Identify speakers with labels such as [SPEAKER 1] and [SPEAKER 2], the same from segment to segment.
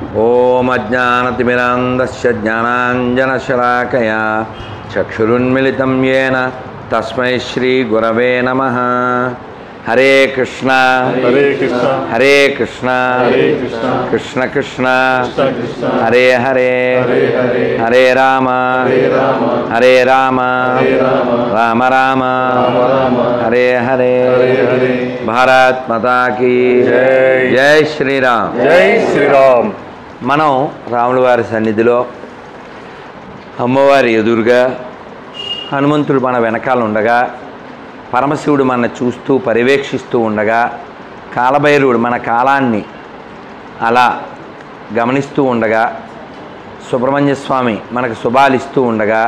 [SPEAKER 1] ఓం అజ్ఞానతిమిరాంధస్య జ్ఞానాంజనశలాకయా చక్షురున్మిళితం యేన తస్మై శ్రీ గురవే నమః. హరే కృష్ణ హరే కృష్ణ కృష్ణ కృష్ణ హరే హరే హరే రామ హరే రామ రామ రామ హరే హరే. భారత్ మాతా కీ జై శ్రీరామ్.
[SPEAKER 2] జై శ్రీరామ్.
[SPEAKER 1] మనం రాముల వారి సన్నిధిలో అమ్మవారి ఎదురుగా హనుమంతుడు మన వెనకాల ఉండగా, పరమశివుడు మన చూస్తూ పర్యవేక్షిస్తూ ఉండగా, కాలభైరవుడు మన కాలాన్ని అలా గమనిస్తూ ఉండగా, సుబ్రహ్మణ్య స్వామి మనకు శుభాలిస్తూ ఉండగా,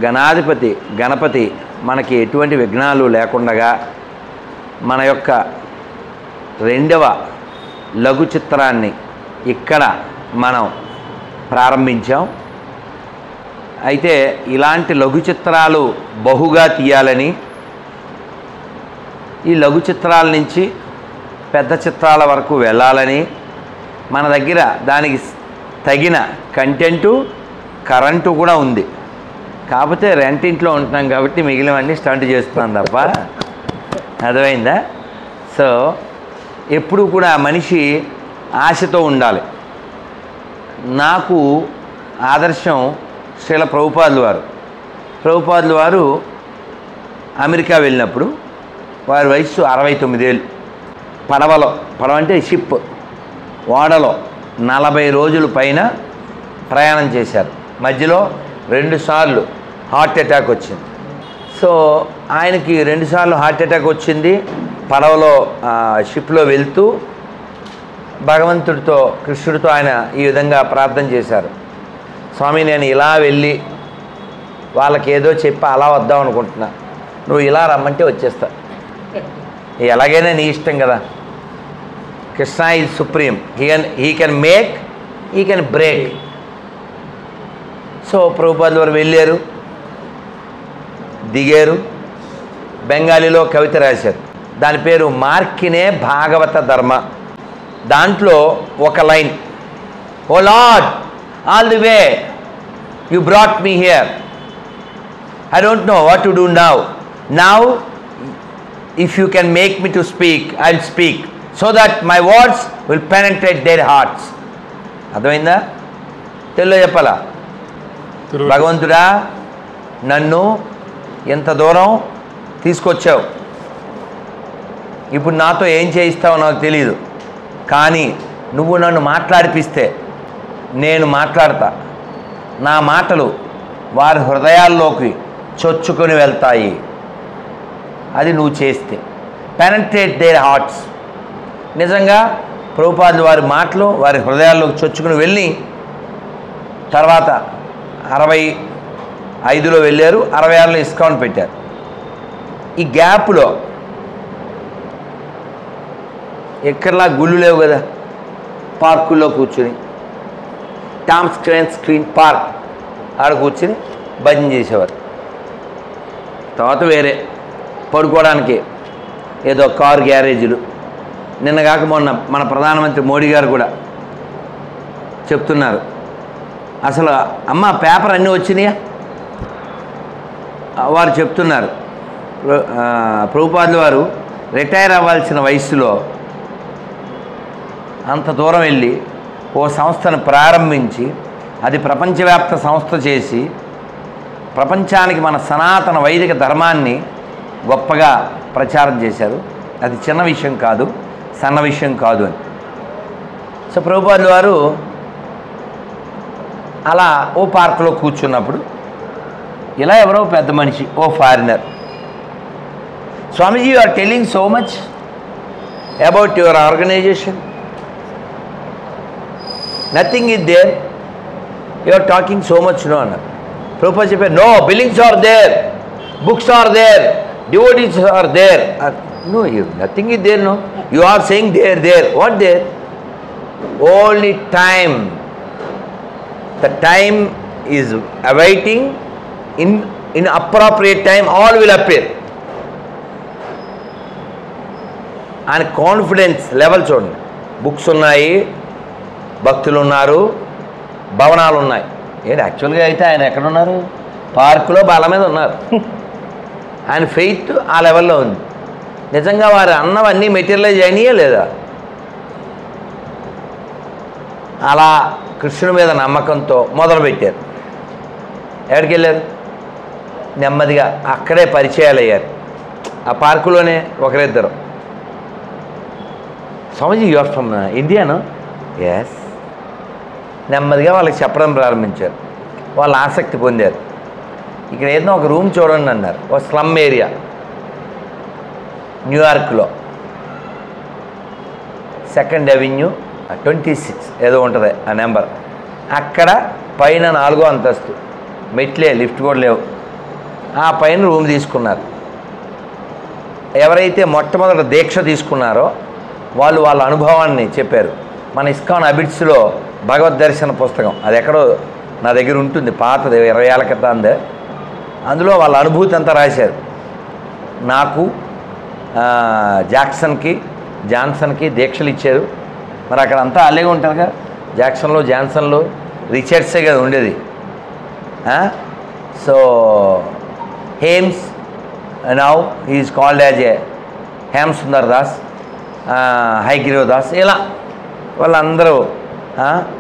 [SPEAKER 1] గణాధిపతి గణపతి మనకి ఎటువంటి విఘ్నాలు లేకుండగా మన యొక్క రెండవ లఘు చిత్రాన్ని ఇక్కడ మనం ప్రారంభించాం. అయితే ఇలాంటి లఘు చిత్రాలు బహుగా తీయాలని, ఈ లఘు చిత్రాల నుంచి పెద్ద చిత్రాల వరకు వెళ్ళాలని మన దగ్గర దానికి తగిన కంటెంటు కరెంటు కూడా ఉంది. కాకపోతే రెంటింట్లో ఉంటున్నాం కాబట్టి మిగిలినవన్నీ స్టంట్ చేస్తున్నాం తప్ప. అర్థమైందా? సో ఎప్పుడు కూడా మనిషి ఆశతో ఉండాలి. నాకు ఆదర్శం శ్రీల ప్రభుపాదుల వారు అమెరికా వెళ్ళినప్పుడు వారి వయస్సు 69 ఏళ్ళు. పడవ అంటే షిప్, ఓడలో 40 రోజుల పైన ప్రయాణం చేశారు. మధ్యలో 2 సార్లు హార్ట్ అటాక్ వచ్చింది. సో ఆయనకి 2 సార్లు హార్ట్ అటాక్ వచ్చింది. పడవలో షిప్లో వెళ్తూ భగవంతుడితో, కృష్ణుడితో ఆయన ఈ విధంగా ప్రార్థన చేశారు. స్వామి, నేను ఇలా వెళ్ళి వాళ్ళకి ఏదో చెప్పి అలా వద్దాం అనుకుంటున్నా, నువ్వు ఇలా రమ్మంటే వచ్చేస్తా. ఎలాగైనా నీ ఇష్టం కదా. Krishna is supreme. He can make, he can break. So ప్రభుపాదుల వారు వెళ్ళారు, దిగారు, బెంగాలీలో కవిత రాశారు. దాని పేరు మార్కినే భాగవత ధర్మ. దాంట్లో ఒక line, O lord, all the way you brought me here, I don't know what to do now if you can make me to speak, I will speak so that my words will penetrate their hearts. అర్థమైందా? తెలుగులో చెప్పాలా? భగవంతుడా, నన్ను ఎంత దూరం తీసుకొచ్చావు, ఇప్పుడు నాతో ఏం చేయిస్తావో నాకు తెలియదు, కానీ నువ్వు నన్ను మాట్లాడిపిస్తే నేను మాట్లాడతా. నా మాటలు వారి హృదయాల్లోకి చొచ్చుకొని వెళ్తాయి. అది నువ్వు చేస్తే. Penetrate their hearts. నిజంగా ప్రభుపాదుల వారి మాటలు వారి హృదయాల్లోకి చొచ్చుకుని వెళ్ళి తర్వాత 65లో వెళ్ళారు, 66లో ఇస్కాన్ పెట్టారు. ఈ గ్యాప్లో ఎక్కడలా గుళ్ళు లేవు కదా, పార్కుల్లో కూర్చుని, టామ్స్ స్క్రీన్ పార్క్ ఆడ కూర్చుని భజన చేసేవారు. తర్వాత వేరే పడుకోవడానికి ఏదో కారు గ్యారేజీలు. నిన్నగాక మొన్న మన ప్రధానమంత్రి మోడీ గారు కూడా చెప్తున్నారు, అసలు అమ్మ పేపర్ అన్నీ వచ్చినాయా? వారు చెప్తున్నారు, ప్రభుపాదుల వారు రిటైర్ అవ్వాల్సిన వయసులో అంత దూరం వెళ్ళి ఓ సంస్థను ప్రారంభించి అది ప్రపంచవ్యాప్త సంస్థ చేసి ప్రపంచానికి మన సనాతన వైదిక ధర్మాన్ని గొప్పగా ప్రచారం చేశారు. అది చిన్న విషయం కాదు, సన్న విషయం కాదు అని. సో ప్రభుపాదుల వారు అలా ఓ పార్కులో కూర్చున్నప్పుడు ఇలా ఎవరో పెద్ద మనిషి, ఓ foreigner, Swamiji, you are telling so much about your organisation, nothing is there, you are talking so much no అన్నారు. ప్రభుపాద చెప్పారు, no, buildings are there, books are there, devotees are there. No, nothing is there. No, you are saying there. What there? Only time. The time is awaiting. In appropriate time all will appear. And confidence level చూడండి. Books ఉన్నాయి, భక్తులు ఉన్నారు, భవనాలు ఉన్నాయి. ఏంటి యాక్చువల్గా అయితే ఆయన ఎక్కడున్నారు? పార్కులో బాల మీద ఉన్నారు. ఆయన ఫెయిత్ ఆ లెవెల్లో ఉంది. నిజంగా వారు అన్నవన్నీ మెటీరియలైజ్ అయినాయే లేదా? అలా కృష్ణుడి మీద నమ్మకంతో మొదలుపెట్టారు. ఎక్కడికి వెళ్ళారు? నెమ్మదిగా అక్కడే పరిచయాలు అయ్యారు. ఆ పార్కులోనే ఒకరిద్దరు. స్వామీజీ యు ఆర్ ఫ్రమ్ ఇండియాను? ఎస్. నెమ్మదిగా వాళ్ళకి చెప్పడం ప్రారంభించారు. వాళ్ళు ఆసక్తి పొందారు. ఇక్కడ ఏదో ఒక రూమ్ చూడండి అన్నారు. ఒక స్లమ్ ఏరియా న్యూయార్క్లో 2nd Avenue 26 ఏదో ఉంటుంది ఆ నెంబర్. అక్కడ పైన 4వ అంతస్తు, మెట్లే, లిఫ్ట్ కూడా లేవు. ఆ పైన రూమ్ తీసుకున్నారు. ఎవరైతే మొట్టమొదట దీక్ష తీసుకున్నారో వాళ్ళు వాళ్ళ అనుభవాన్ని చెప్పారు. మన ఇస్కాన్ అబిట్స్లో భగవద్ దర్శన పుస్తకం అది ఎక్కడో నా దగ్గర ఉంటుంది, పాతది 20 ఏళ్ళ క్రితందే. అందులో వాళ్ళ అనుభూతి అంతా రాశారు. నాకు జాన్సన్కి దీక్షలు ఇచ్చారు. మరి అక్కడ అంతా అలాగే ఉంటారుగా, జాన్సన్లో రిచర్డ్సే కదా ఉండేది. సో హేమ్స్ now is called as a Hem Sundar Das, Hayagriva Das, ఇలా వాళ్ళందరూ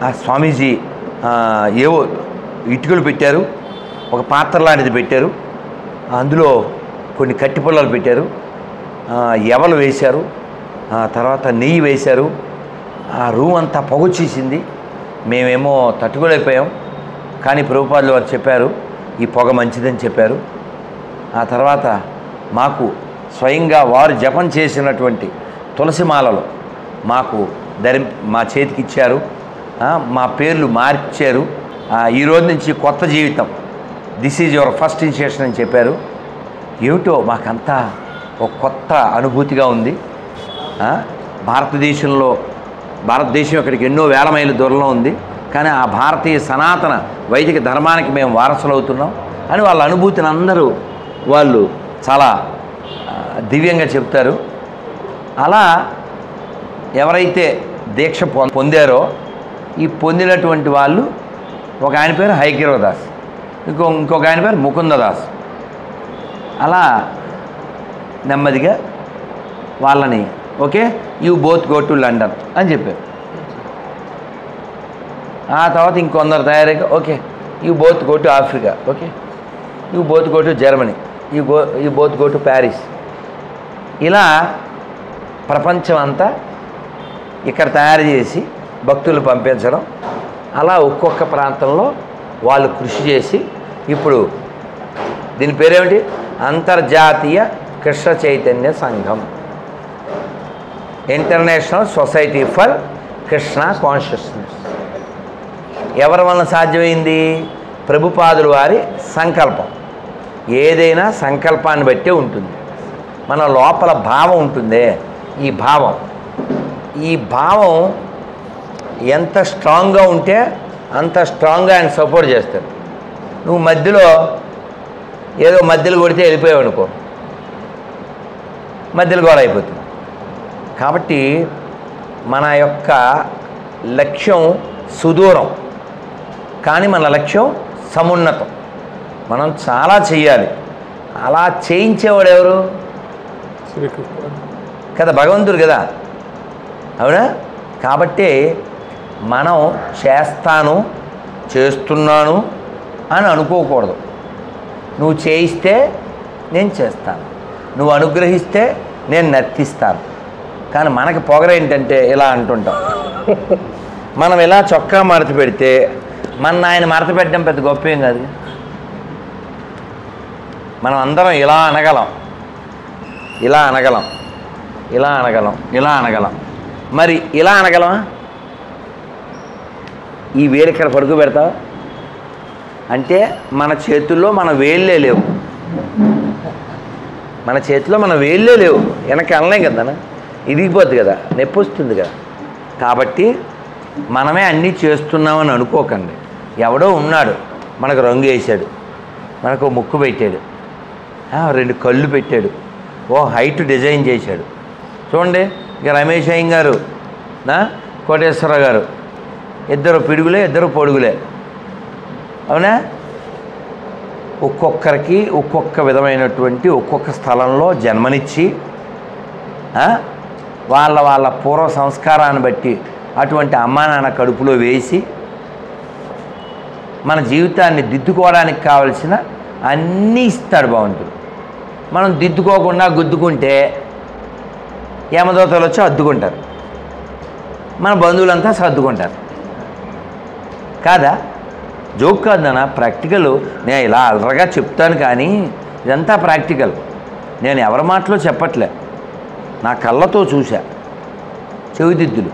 [SPEAKER 1] ఆ స్వామీజీ ఏవో ఇటుకలు పెట్టారు, ఒక పాత్ర లాంటిది పెట్టారు, అందులో కొన్ని కట్టి పుల్లలు పెట్టారు, ఎవలు వేశారు, తర్వాత నెయ్యి వేశారు. ఆ రూమ్ అంతా పొగొచ్చేసింది. మేమేమో తట్టుకోలేకపోయాం. కానీ ప్రభుపాదులు వారు చెప్పారు ఈ పొగ మంచిదని చెప్పారు. ఆ తర్వాత మాకు స్వయంగా వారు జపం చేసినటువంటి తులసిమాలలు మాకు మా చేతికి ఇచ్చారు. మా పేర్లు మార్చారు. ఈ రోజు నుంచి కొత్త జీవితం, this is your first initiation అని చెప్పారు. ఏమిటో మాకంతా ఒక కొత్త అనుభూతిగా ఉంది. భారతదేశం ఇక్కడికి ఎన్నో వేల మైళ్ళ దూరంలో ఉంది, కానీ ఆ భారతీయ సనాతన వైదిక ధర్మానికి మేము వారసులు అవుతున్నాం అని వాళ్ళ అనుభూతిని అందరూ వాళ్ళు చాలా దివ్యంగా చెప్తారు. అలా ఎవరైతే దీక్ష పొందారో ఈ పొందినటువంటి వాళ్ళు, ఒక ఆయన పేరు హైగ్రీవ్ దాస్, ఇంకొక ఆయన పేరు ముకుంద దాస్. అలా నెమ్మదిగా వాళ్ళని okay you both go to London అని చెప్పారు. ఆ తర్వాత ఇంకొందరు తయారైగా okay you both go to Africa, okay you both go to Germany, you both go to Paris. ఇలా ప్రపంచం అంతా ఇక్కడ తయారు చేసి భక్తులు పంపించడం. అలా ఒక్కొక్క ప్రాంతంలో వాళ్ళు కృషి చేసి ఇప్పుడు దీని పేరేమిటి? అంతర్జాతీయ కృష్ణ చైతన్య సంఘం, international society for Krishna consciousness. ఎవరి వలన సాధ్యమైంది? ప్రభుపాదుల వారి సంకల్పం. ఏదైనా సంకల్పాన్ని బట్టే ఉంటుంది. మన లోపల భావం ఉంటుందే, ఈ భావం ఎంత స్ట్రాంగ్గా ఉంటే అంత స్ట్రాంగ్గా ఆయన సపోర్ట్ చేస్తాడు. నువ్వు మధ్యలో కొడితే వెళ్ళిపోయావు అనుకో, మధ్యలో గోడ అయిపోతుంది. కాబట్టి మన యొక్క లక్ష్యం సుదూరం, కానీ మన లక్ష్యం సమున్నతం. మనం చాలా చెయ్యాలి. అలా చేయించేవాడు ఎవరు? కదా, భగవంతుడు కదా, అవునా? కాబట్టి మనం చేస్తున్నాను అని అనుకోకూడదు. నువ్వు చేయిస్తే నేను చేస్తాను, నువ్వు అనుగ్రహిస్తే నేను నర్తిస్తాను. కానీ మనకి పొగరేంటంటే ఇలా అంటుంటాం. మనం ఇలా చొక్కా మడత పెడితే ఆయన మడత పెట్టడం పెద్ద గొప్ప ఏం కాదు. మనం అందరం ఇలా అనగలం, మరి ఇలా అనగలమా? ఈ వేలు ఇక్కడ పడుకు పెడతావా అంటే మన చేతుల్లో మన వేళ్ళే లేవు, వెనక్కి అనలేం కదా, ఇరిగిపోద్ది కదా, నొప్పి వస్తుంది కదా. కాబట్టి మనమే అన్నీ చేస్తున్నామని అనుకోకండి. ఎవడో ఉన్నాడు మనకు రంగు వేసాడు, మనకు ముక్కు పెట్టాడు, 2 కళ్ళు పెట్టాడు, హైట్ డిజైన్ చేశాడు. చూడండి, ఇక రమేష్ అయ్య గారు, కోటేశ్వర గారు ఇద్దరు పిడుగులే, ఇద్దరు పొడుగులే. అవునా? ఒక్కొక్కరికి ఒక్కొక్క విధమైనటువంటి ఒక్కొక్క స్థలంలో జన్మనిచ్చి వాళ్ళ వాళ్ళ పూర్వ సంస్కారాన్ని బట్టి అటువంటి అమ్మా నాన్న కడుపులో వేసి మన జీవితాన్ని దిద్దుకోవడానికి కావలసిన అన్నీ ఇస్తాడు భగవంతుడు. మనం దిద్దుకోకుండా గుద్దుకుంటే యమదూతలు వచ్చి అద్దుకుంటారు, మన బంధువులంతా సర్దుకుంటారు. కాదా? జోక్ కాదు నాన్న, ప్రాక్టికల్. నేను ఇలా అలరగా చెప్తాను కానీ ఇదంతా ప్రాక్టికల్. నేను ఎవరి మాటలో చెప్పట్లే, నా కళ్ళతో చూశా. చెవిదిద్దులు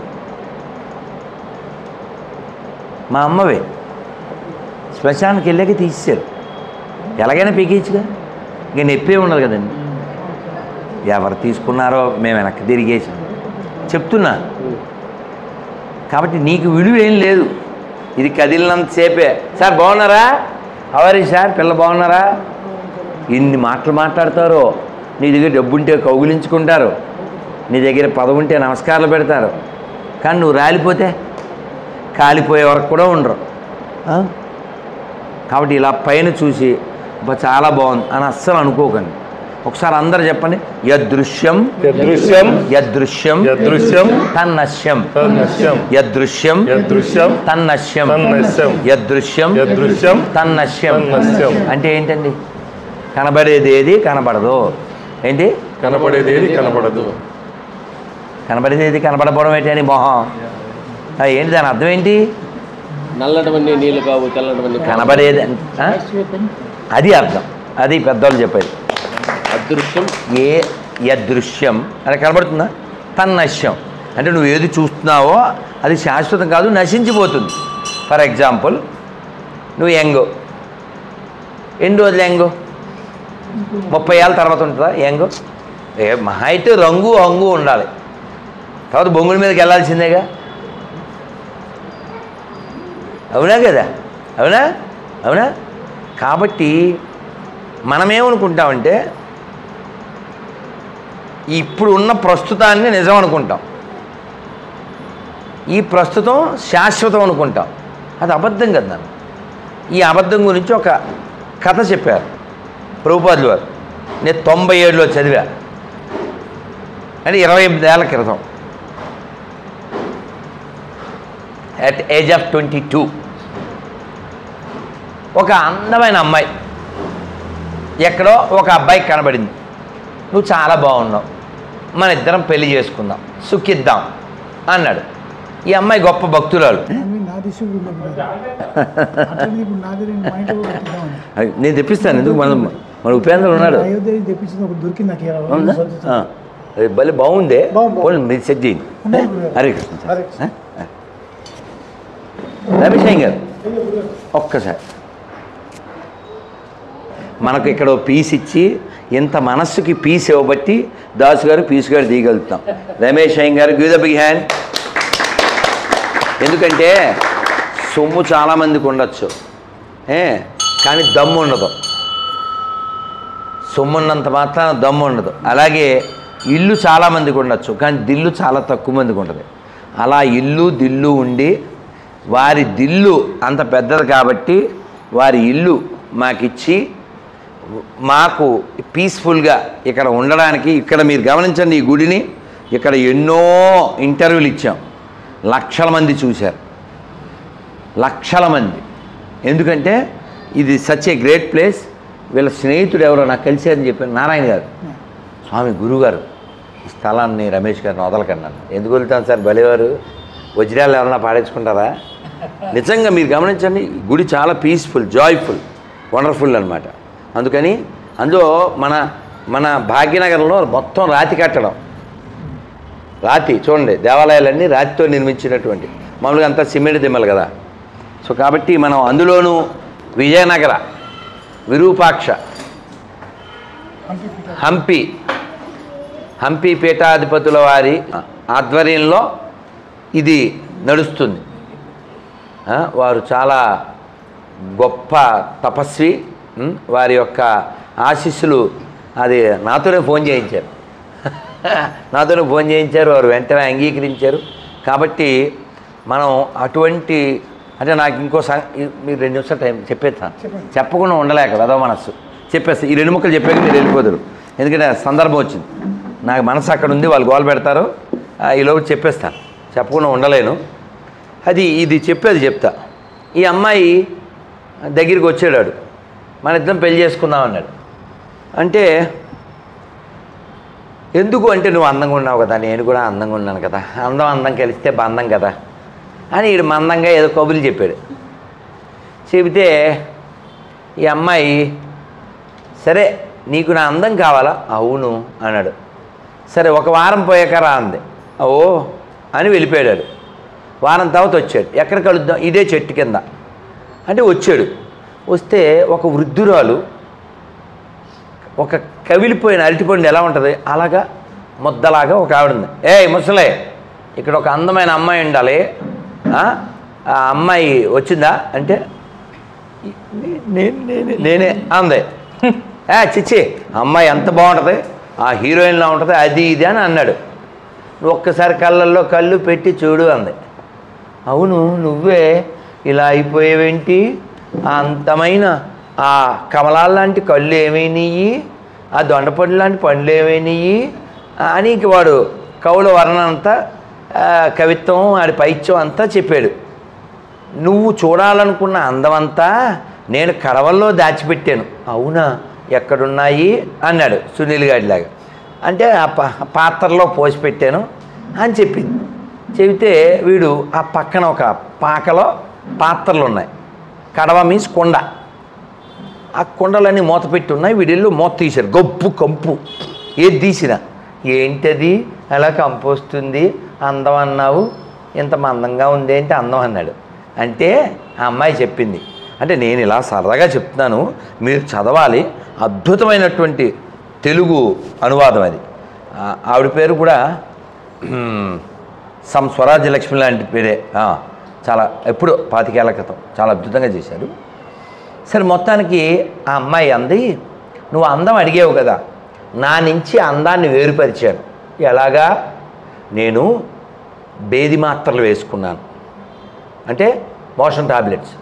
[SPEAKER 1] మా అమ్మవే శ్మశానానికి వెళ్ళాక తీసేశారు. ఎలాగైనా పీకేయచ్చుగా, ఇంక నొప్పే ఉండదు కదండి. ఎవరు తీసుకున్నారో మేము వెనక్కి తిరిగేసాం చెప్తున్నా. కాబట్టి నీకు విలువ ఏం లేదు. ఇది కదిలినంతసేపే. సార్ బాగున్నారా, అవరి సార్, పిల్ల బాగున్నారా, ఇన్ని మాటలు మాట్లాడతారో. నీ దగ్గర డబ్బు ఉంటే కౌగులించుకుంటారు, నీ దగ్గర పదవి ఉంటే నమస్కారాలు పెడతారు. కానీ నువ్వు రాలిపోతే కాలిపోయే వరకు కూడా ఉండరు. కాబట్టి ఇలా పైన చూసి చాలా బాగుంది అని అస్సలు అనుకోకండి. ఒకసారి అందరు చెప్పండి, యదృశ్యం యదృశ్యం యదృశ్యం యదృశ్యం తన్నశ్యం తన్నశ్యం యదృశ్యం యదృశ్యం తన్నశ్యం తన్నశ్యం యదృశ్యం యదృశ్యం తన్నశ్యం తన్నశ్యం. అంటే ఏంటండి? కనబడేది ఏది కనబడదు. ఏంటి?
[SPEAKER 2] కనబడేది ఏది కనబడదు.
[SPEAKER 1] కనబడేది ఏది కనబడపోవడం ఏంటి? మొహం ఏంటి? దాని అర్థం ఏంటి?
[SPEAKER 3] నల్లటవన్నీ నీళ్ళు కావు, తెల్లటవన్నీ
[SPEAKER 1] కనబడేది అది అర్థం. అది పెద్దవాళ్ళు చెప్పేది.
[SPEAKER 3] అదృశ్యం
[SPEAKER 1] ఏ యదృశ్యం అది కనబడుతుందా? తన్నశ్యం అంటే నువ్వు ఏది చూస్తున్నావో అది శాశ్వతం కాదు, నశించిపోతుంది. ఫర్ ఎగ్జాంపుల్, నువ్వు ఎన్ని రోజులు యంగు? 30 ఏళ్ళ తర్వాత ఉంటుందా యంగు? మహా అయితే రంగు హంగు ఉండాలి, తర్వాత బొంగుల మీదకి వెళ్ళాల్సిందేగా. అవునా కదా? అవునా? అవునా? కాబట్టి మనమేమనుకుంటామంటే ఇప్పుడు ఉన్న ప్రస్తుతాన్ని నిజం అనుకుంటాం, ఈ ప్రస్తుతం శాశ్వతం అనుకుంటాం. అది అబద్ధం కదా. ఈ అబద్ధం గురించి ఒక కథ చెప్పారు ప్రభుపాదులు వారు. నేను 97లో చదివా, అంటే 28 ఏళ్ల క్రితం, అట్ ఏజ్ ఆఫ్ 22. ఒక అందమైన అమ్మాయి ఎక్కడో ఒక అబ్బాయికి కనబడింది. నువ్వు చాలా బాగున్నావు, మన ఇద్దరం పెళ్లి చేసుకుందాం, సుఖిద్దాం అన్నాడు. ఈ అమ్మాయి గొప్ప భక్తురాలు. నేను తెప్పిస్తాను, ఎందుకు మన ఉపేంద్ర ఉన్నాడు. భలే బాగుందే, మీరు సెట్ చేయండి. హరే కృష్ణ. రమేష్ గారు ఒక్కసారి మనకు ఇక్కడ పీస్ ఇచ్చి ఇంత మనస్సుకి పీస్ ఇవ్వబట్టి దాసు గారు పీస్ గారు దిగలుగుతాం. రమేష్ అయ్య గారు గివ్ ద బిగ్ హ్యాండ్. ఎందుకంటే సొమ్ము చాలామందికి ఉండొచ్చు, కానీ దమ్ము ఉండదు. సొమ్ము ఉన్నంత మాత్రాన దమ్ము ఉండదు. అలాగే ఇల్లు చాలామందికి ఉండొచ్చు, కానీ దిల్లు చాలా తక్కువ మందికి ఉంటుంది. అలా ఇల్లు దిల్లు ఉండి వారి దిల్లు అంత పెద్దది కాబట్టి వారి ఇల్లు మాకిచ్చి మాకు పీస్ఫుల్గా ఇక్కడ ఉండడానికి. ఇక్కడ మీరు గమనించండి, ఈ గుడిని ఇక్కడ ఎన్నో ఇంటర్వ్యూలు ఇచ్చాం, లక్షల మంది చూశారు, లక్షల మంది. ఎందుకంటే ఇది సచ్ ఏ గ్రేట్ ప్లేస్. వీళ్ళ స్నేహితుడు ఎవరో నాకు కలిసారని చెప్పాను, నారాయణ గారు, స్వామి గురువుగారు ఈ స్థలాన్ని రమేష్ గారిని వదలకన్నాను. ఎందుకు వెళ్తాను సార్, భలేవారు, వజ్రాలు ఎవరన్నా పాడేసుకుంటారా? నిజంగా మీరు గమనించండి, గుడి చాలా పీస్ఫుల్, జాయ్ఫుల్, వండర్ఫుల్ అనమాట. అందుకని అందులో మన భాగ్యనగరంలో మొత్తం రాతి కట్టడం, రాతి చూడండి, దేవాలయాలన్నీ రాతితో నిర్మించినటువంటి, మామూలుగా అంతా సిమెంట్ దిమ్మలు కదా. సో కాబట్టి మనం అందులోనూ విజయనగర, విరూపాక్ష, హంపి పీఠాధిపతుల వారి ఆధ్వర్యంలో ఇది నడుస్తుంది. వారు చాలా గొప్ప తపస్వి, వారి యొక్క ఆశీస్సులు. అది నాతోనే ఫోన్ చేయించారు, వారు వెంటనే అంగీకరించారు. కాబట్టి మనం అటువంటి అంటే నాకు ఇంకో మీరు 2 నిమిషాలు టైం చెప్పేస్తాను, చెప్పకుండా ఉండలేక వెదవ మనస్సు చెప్పేస్తా. ఈ 2 ముక్కలు చెప్పాక మీరు వెళ్ళిపోతారు, ఎందుకంటే సందర్భం వచ్చింది. నాకు మనసు అక్కడ ఉంది, వాళ్ళు గోల పెడతారు, ఈలోపు చెప్పేస్తాను, చెప్పకుండా ఉండలేను. ఇది చెప్పేది చెప్తా. ఈ అమ్మాయి దగ్గరికి వచ్చాడు, మన ఇద్దరం పెళ్లి చేసుకుందాం అన్నాడు. అంటే ఎందుకు అంటే నువ్వు అందంగా ఉన్నావు కదా, నేను కూడా అందంగా ఉన్నాను కదా, అందం కలిస్తే బంధం కదా అని వీడు మందంగా ఏదో కబుర్లు చెప్పాడు. చెబితే ఈ అమ్మాయి సరే నీకు నా అందం కావాలా, అవును అన్నాడు. సరే 1 వారం పోయాక రా అంది. ఓ అని వెళ్ళిపోయాడు. వారం తర్వాత వచ్చాడు. ఎక్కడ కలుద్దాం, ఇదే చెట్టు కింద అంటే వచ్చాడు. వస్తే ఒక వృద్ధురాలు ఒక కవిలిపోయిన అరటిపండు ఎలా ఉంటుంది అలాగా ముద్దలాగా ఒక ఆవిడ ఉంది. ముసలే, ఇక్కడ ఒక అందమైన అమ్మాయి ఉండాలి, ఆ అమ్మాయి వచ్చిందా అంటే నేనే అంది. చిచ్చి అమ్మాయి ఎంత బాగుంటుంది, ఆ హీరోయిన్లా ఉంటుంది, అది ఇది అని అన్నాడు. నువ్వు ఒక్కసారి కళ్ళల్లో కళ్ళు పెట్టి చూడు అంది. అవును నువ్వే ఇలా అయిపోయేవేంటి, ఆ అంతమైన ఆ కమలాల లాంటి కళ్ళు ఏమైనాయి, ఆ దొండపండు లాంటి పండ్లు ఏమైనాయి అని ఇంక వాడు కవుల వర్ణన అంతా కవిత్వం ఆడి పైత్యం అంతా చెప్పాడు. నువ్వు చూడాలనుకున్న అందమంతా నేను కడవల్లో దాచిపెట్టాను. అవునా, ఎక్కడున్నాయి అన్నాడు సునీల్ గాడిలాగా. అంటే ఆ పాత్రలో పోసి పెట్టాను అని చెప్పింది. చెబితే వీడు ఆ పక్కన ఒక పాకలో పాత్రలు ఉన్నాయి, కడవ మీన్స్ కొండ, ఆ కొండలన్నీ మూత పెట్టి ఉన్నాయి. వీడిల్లు మూత తీశారు, గొప్పు కంపు. ఏది తీసినా ఏంటది అలా కంపు వస్తుంది, అందం అన్నావు, ఇంత మందంగా ఉంది ఏంటి అందం అన్నాడు. అంటే ఆ అమ్మాయి చెప్పింది, అంటే నేను ఇలా సరదాగా చెప్తున్నాను, మీరు చదవాలి, అద్భుతమైనటువంటి తెలుగు అనువాదం అది. ఆవిడ పేరు కూడా స్వరాజ్యలక్ష్మి లాంటి పేరే, చాలా ఎప్పుడో 25 ఏళ్ల క్రితం చాలా అద్భుతంగా చేశారు. సరే మొత్తానికి ఆ అమ్మాయి అంది, నువ్వు అందం అడిగేవు కదా, నా నుంచి అందాన్ని వేరుపరిచాను. ఎలాగా, నేను బేది మాత్రలు వేసుకున్నాను, అంటే మోషన్ టాబ్లెట్స్,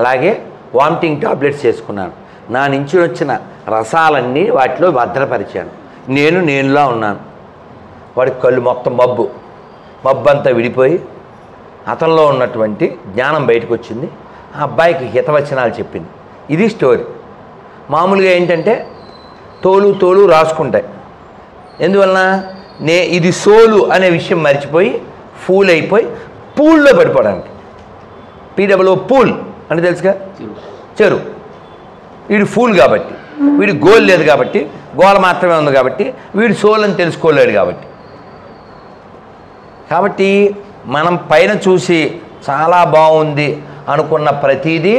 [SPEAKER 1] అలాగే వామిటింగ్ టాబ్లెట్స్ వేసుకున్నాను. నా నుంచి వచ్చిన రసాలన్నీ వాటిలో భద్రపరిచాను. నేనులా ఉన్నాను. వాడికి కళ్ళు మొత్తం మబ్బు అంతా విడిపోయి అతనిలో ఉన్నటువంటి జ్ఞానం బయటకు వచ్చింది. ఆ అబ్బాయికి హితవచనాలు చెప్పింది. ఇది స్టోరీ. మామూలుగా ఏంటంటే తోలు రాసుకుంటాయి. ఎందువలన ఇది సోలు అనే విషయం మర్చిపోయి ఫూల్ అయిపోయి పూల్లో పడిపోవడానికి. పీడబ్ల్యూ పూల్ అంటే తెలుసుగా, చెరువు. వీడు ఫూల్ కాబట్టి, వీడి గోల్ లేదు కాబట్టి, గోల మాత్రమే ఉంది కాబట్టి, వీడు సోల్ అని తెలుసుకోలేడు కాబట్టి మనం పైన చూసి చాలా బాగుంది అనుకున్న ప్రతీదీ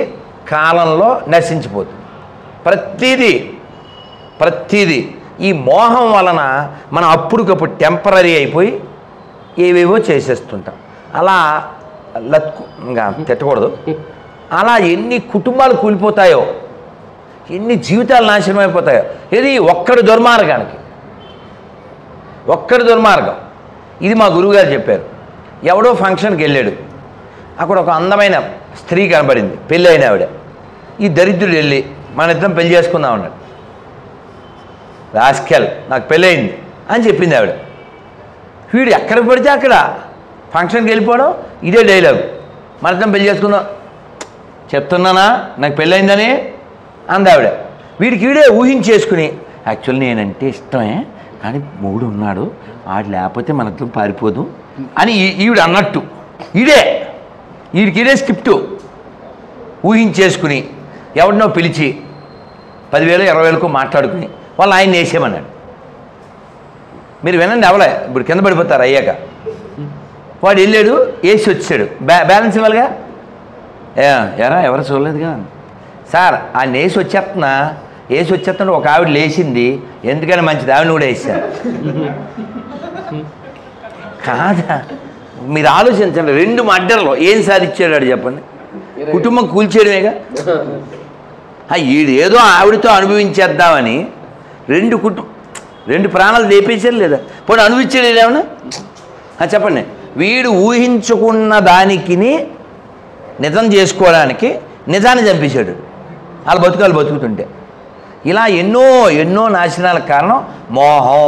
[SPEAKER 1] కాలంలో నశించిపోతుంది. ప్రతీదీ ఈ మోహం వలన మనం అప్పుడుకప్పుడు టెంపరీ అయిపోయి ఏవేవో చేసేస్తుంటాం. అలా ఇంకా తిట్టకూడదు, అలా ఎన్ని కుటుంబాలు కూలిపోతాయో, ఎన్ని జీవితాలు నాశనం అయిపోతాయో. ఇది ఒక్కడి దుర్మార్గం. ఇది మా గురువుగారు చెప్పారు. ఎవడో ఫంక్షన్కి వెళ్ళాడు, అక్కడ ఒక అందమైన స్త్రీ కనబడింది, పెళ్ళి అయిన ఆవిడ. ఈ దరిద్రుడు వెళ్ళి మన ఇద్దరం పెళ్లి చేసుకుందాం అన్నాడు. రాస్కెల్, నాకు పెళ్ళయింది అని చెప్పింది ఆవిడ. వీడు ఎక్కడికి పడితే అక్కడ ఫంక్షన్కి వెళ్ళిపోవడం, ఇదే డైలాగు, మన ఇద్దరం పెళ్లి చేసుకుందాం. చెప్తున్నానా నాకు పెళ్ళయిందని అంది ఆవిడ. వీడే ఊహించేసుకుని, యాక్చువల్లీ నేనంటే ఇష్టమే కానీ మూడు ఉన్నాడు, ఆడు లేకపోతే మన ఇద్దరం పారిపోదు అని ఈవిడ అన్నట్టు. వీడికిదే స్క్రిప్టు ఊహించేసుకుని ఎవరినో పిలిచి 10,000 20,000 మాట్లాడుకుని వాళ్ళు ఆయన వేసేయమన్నాడు. మీరు వినండి, అవలే ఇప్పుడు కింద పడిపోతారు అయ్యాక. వాడు వెళ్ళాడు, వేసి వచ్చాడు, బ్యాలెన్స్ ఇవ్వాలిగా. ఎవరు చూడలేదుగా సార్, ఆ వేసి వచ్చేస్తున్నా ఒక ఆవిడ లేచింది, ఎందుకని మంచిది, ఆవిడని కూడా వేసారు. కాదా, మీరు ఆలోచించండి, 2 మర్డర్లు ఏం సాధించాడు చెప్పండి, కుటుంబం కూల్చేయడమేగా. ఏదో ఆవిడతో అనుభవించేద్దామని 2 ప్రాణాలు లేపేశారు లేదా, పోనీ అనుభవించాడు ఏమన్నా చెప్పండి. వీడు ఊహించుకున్న దానికి నిజం చేసుకోవడానికి నిజాన్ని చంపేశాడు. వాళ్ళు బతుకుతుంటే ఇలా ఎన్నో నాశనాలకు కారణం మోహం.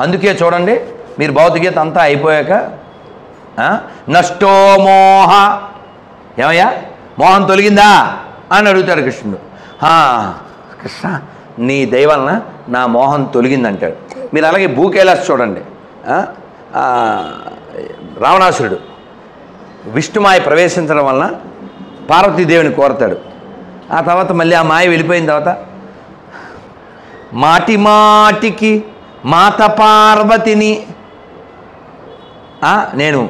[SPEAKER 1] అందుకే చూడండి, మీరు భౌతికత అంతా అయిపోయాక నష్టో మోహ, ఏమయ్యా మోహం తొలగిందా అని అడుగుతాడు కృష్ణుడు. కృష్ణ నీ దయ వలన నా మోహం తొలగిందంటాడు. మీరు అలాగే భూకైలాస్ చూడండి, రావణాసురుడు విష్ణుమాయ ప్రవేశించడం వలన పార్వతీదేవిని కోరతాడు. ఆ తర్వాత మళ్ళీ ఆ మాయ వెళ్ళిపోయిన తర్వాత మాటికి మాత పార్వతిని నేను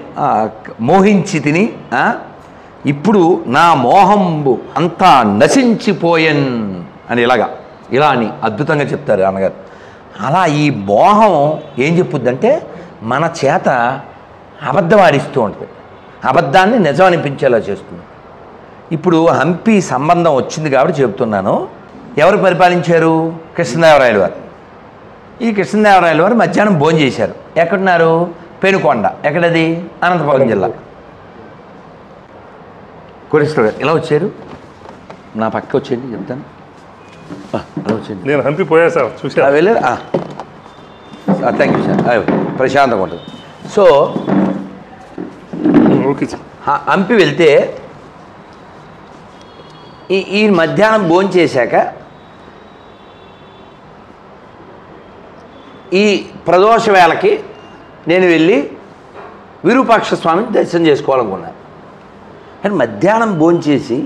[SPEAKER 1] మోహించి తిని ఇప్పుడు నా మోహంబు అంతా నశించిపోయన్ అని ఇలా అని అద్భుతంగా చెప్తారు అన్నగారు. అలా ఈ మోహం ఏం చెప్పుద్దంటే మన చేత అబద్ధం ఆడిస్తూ ఉంటుంది, అబద్ధాన్ని నిజం అనిపించేలా చేస్తుంది. ఇప్పుడు హంపి సంబంధం వచ్చింది కాబట్టి చెబుతున్నాను. ఎవరు పరిపాలించారు? కృష్ణదేవరాయలు వారు. ఈ కృష్ణదేవరాయలు వారు మధ్యాహ్నం భోజనం చేశారు. ఎక్కడున్నారు? పెనుకొండ. ఎక్కడది? అనంతపురం జిల్లా. కోటేశ్వర గారు ఇలా వచ్చారు, నా పక్క వచ్చేయండి చెప్తాను. అలా వచ్చేయండి.
[SPEAKER 2] నేను హంపి పోయా సార్, చూసా.
[SPEAKER 1] వెళ్ళారు. థ్యాంక్ యూ సార్, ప్రశాంతంగా ఉంటుంది. So
[SPEAKER 2] okay sir.
[SPEAKER 1] హంపి వెళ్తే ఈ మధ్యాహ్నం భోజనం చేశాక ఈ ప్రదోష వేళకి నేను వెళ్ళి విరూపాక్ష స్వామిని దర్శనం చేసుకోవాలనుకున్నాను. కానీ మధ్యాహ్నం భోజనం చేసి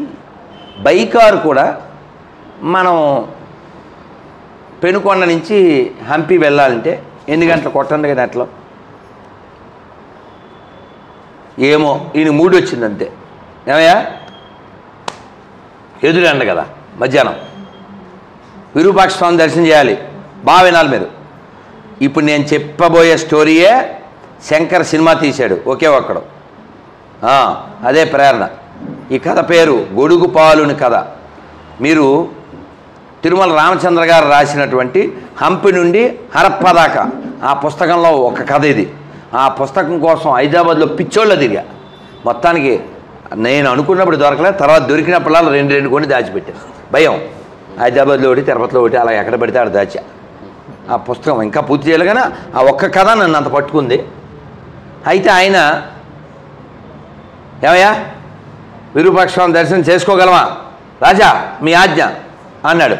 [SPEAKER 1] బైకారు కూడా మనం పెనుకొండ నుంచి హంపి వెళ్ళాలంటే ఎన్ని గంటలు కొట్టండి కదా అట్లా ఏమో ఈయన మూడు వచ్చింది అంతే. ఏమయ్యా ఎదురండి కదా మధ్యాహ్నం విరూపాక్ష స్వామి దర్శనం చేయాలి. బాగా వినాలి మీరు. ఇప్పుడు నేను చెప్పబోయే స్టోరీయే శంకర్ సినిమా తీశాడు ఒకే ఒక్కడు. అదే ప్రేరణ. ఈ కథ పేరు గొడుగు పాలుని కథ. మీరు తిరుమల రామచంద్ర గారు రాసినటువంటి హంపి నుండి హరప్ప దాకా ఆ పుస్తకంలో ఒక కథ ఇది. ఆ పుస్తకం కోసం హైదరాబాద్లో పిచ్చోళ్ళ తిరిగా. మొత్తానికి నేను అనుకున్నప్పుడు దొరకలేదు, తర్వాత దొరికినప్పుడల్లా రెండు కొన్ని దాచిపెట్టాను. భయం. హైదరాబాద్లో ఒకటి, తిరుపతిలో ఒకటి, అలా ఎక్కడ పడితే ఆడ దాచా. ఆ పుస్తకం ఇంకా పూర్తి చేయాలి, కానీ ఆ ఒక్క కథ నన్ను అంత పట్టుకుంది. అయితే ఆయన ఏమయ్యా విరూపాక్ష స్వామి దర్శనం చేసుకోగలమా రాజా, మీ ఆజ్ఞ అన్నాడు.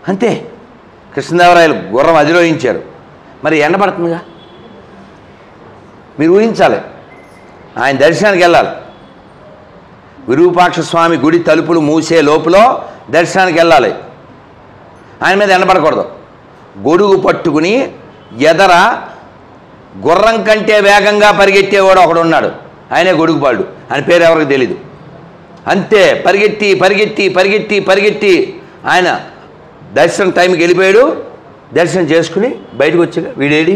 [SPEAKER 1] అంతే. కృష్ణదేవరాయలు గుర్రం అధిరోహించారు. మరి ఎండ పడుతుందిగా, మీరు ఊహించాలి. ఆయన దర్శనానికి వెళ్ళాలి. విరూపాక్ష స్వామి గుడి తలుపులు మూసే లోపల దర్శనానికి వెళ్ళాలి. ఆయన మీద ఎండపడకూడదు. గొడుగు పట్టుకుని ఎదర గుర్రం కంటే వేగంగా పరిగెట్టేవాడు ఒకడు ఉన్నాడు. ఆయనే గొడుగుపాడు. ఆయన పేరు ఎవరికి తెలీదు. అంతే. పరిగెట్టి పరిగెట్టి పరిగెట్టి పరిగెట్టి ఆయన దర్శనం టైంకి వెళ్ళిపోయాడు. దర్శనం చేసుకుని బయటకు వచ్చాక వీడేడి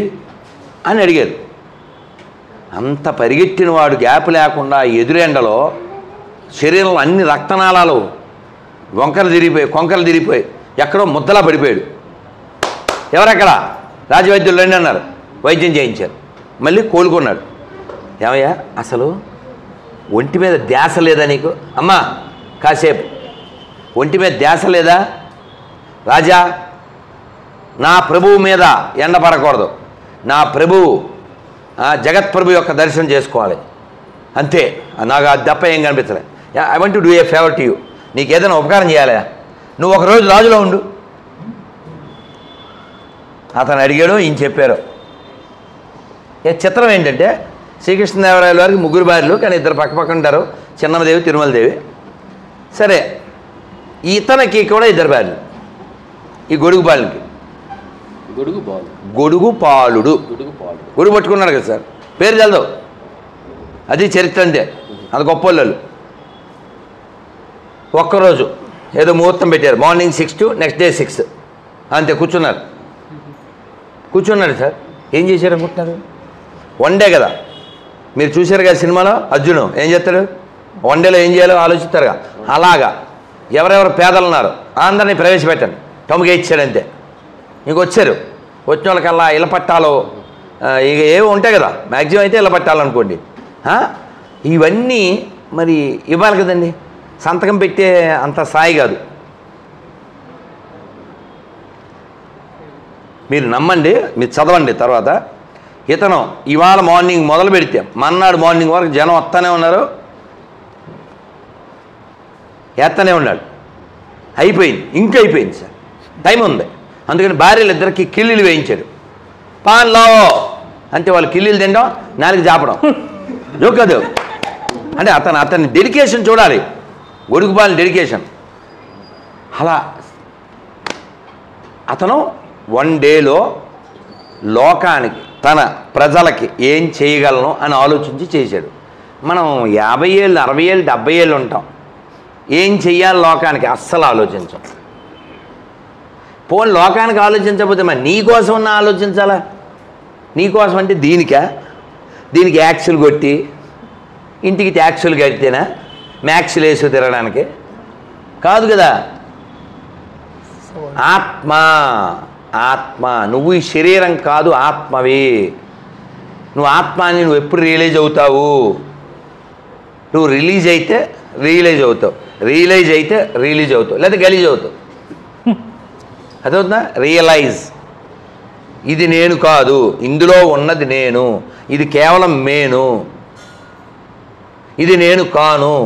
[SPEAKER 1] అని అడిగారు. అంత పరిగెట్టిన వాడు గ్యాప్ లేకుండా ఎదురెండలో శరీరంలో అన్ని రక్తనాళాలు కొంకలు తిరిగిపోయి ఎక్కడో ముద్దలా పడిపోయాడు. ఎవరక్కడ? రాజవైద్యులు రండి అన్నారు. వైద్యం చేయించారు. మళ్ళీ కోలుకున్నాడు. ఏమయ్యా అసలు ఒంటి మీద ధ్యాస లేదా నీకు? అమ్మా కాసేపు ఒంటి మీద ధ్యాస లేదా? రాజా, నా ప్రభువు మీద ఎండ పడకూడదు. నా ప్రభువు జగత్ప్రభు యొక్క దర్శనం చేసుకోవాలి. అంతే. నాకు అది తప్ప ఏం కనిపించలేదు. I want to do a favour to you. నీకు ఏదైనా ఉపకారం చేయాలి. నువ్వు ఒకరోజు రాజులో ఉండు. అతను అడిగాడు, ఈయన చెప్పారు. చిత్రం ఏంటంటే శ్రీకృష్ణదేవరాయల వారికి ముగ్గురు భార్యలు, కానీ ఇద్దరు పక్కపక్క ఉంటారు. చిన్నమ్మదేవి, తిరుమలదేవి. సరే, ఇతనికి కూడా ఇద్దరు భార్యలు. ఈ గొడుగు పాలుకి గొడుగు పాలుడు గొడుగు పట్టుకున్నాడు కదా సార్, పేరు తెలదు. అది చరిత్ర అంతే. అది గొప్పోళ్ళు. ఒక్కరోజు ఏదో ముహూర్తం పెట్టారు. మార్నింగ్ 6 to నెక్స్ట్ డే 6 అంతే. కూర్చున్నాడు సార్. ఏం చేశారు అనుకుంటున్నారు? వన్ డే కదా. మీరు చూశారు కదా సినిమాలో అర్జును ఏం చేస్తాడు? వన్ డేలో ఏం చేయాలో ఆలోచిస్తారుగా. అలాగా ఎవరెవరు పేదలు ఉన్నారు అందరినీ ప్రవేశపెట్టండి. తమగా ఇచ్చాడు అంతే. ఇంకొచ్చారు. వచ్చిన వాళ్ళకల్లా ఇళ్ళ పట్టాలు ఇక ఏవి ఉంటాయి కదా, మ్యాక్సిమం అయితే ఇలా పట్టాలనుకోండి. ఇవన్నీ మరి ఇవ్వాలి కదండి, సంతకం పెట్టే అంత స్థాయి కాదు. మీరు నమ్మండి, మీరు చదవండి తర్వాత. ఇతను ఇవాళ మార్నింగ్ మొదలు పెడితే మన్నాడు మార్నింగ్ వరకు జనం వస్తూనే ఉన్నారు, ఎత్తనే ఉన్నాడు. అయిపోయింది, ఇంకా అయిపోయింది సార్, టైం ఉంది. అందుకని భార్యలు ఇద్దరికి కిల్లీలు వేయించాడు. పాన్లో అంటే వాళ్ళు కిల్లీలు తినడం, నాలుగు జాపడం, జోకదు. అంటే అతని డెడికేషన్ చూడాలి, గొడుగుపాలి డెడికేషన్. అలా అతను 1 డేలో లోకానికి తన ప్రజలకి ఏం చేయగలను అని ఆలోచించి చేశాడు. మనం 50 ఏళ్ళు 60 ఏళ్ళు 70 ఏళ్ళు ఉంటాం, ఏం చెయ్యాలి లోకానికి అస్సలు ఆలోచించాం. పోనీ లోకానికి ఆలోచించకపోతే మరి నీకోసం ఉన్న ఆలోచించాలా? నీకోసం అంటే దీనికి యాక్సులు కొట్టి ఇంటికి ట్యాక్సులు కడితేనా మ్యాక్సులు వేసి తిరగడానికి కాదు కదా. ఆత్మ నువ్వు ఈ శరీరం కాదు, ఆత్మవి. నువ్వు ఆత్మ అని నువ్వు ఎప్పుడు రియలైజ్ అవుతావు? నువ్వు రిలీజ్ అయితే రియలైజ్ అవుతావు, రియలైజ్ అయితే రిలీజ్ అవుతావు, లేదా గలీజ్ అవుతావు. అదవుతుందా? రియలైజ్, ఇది నేను కాదు, ఇందులో ఉన్నది నేను, ఇది కేవలం నేను, ఇది నేను కాను,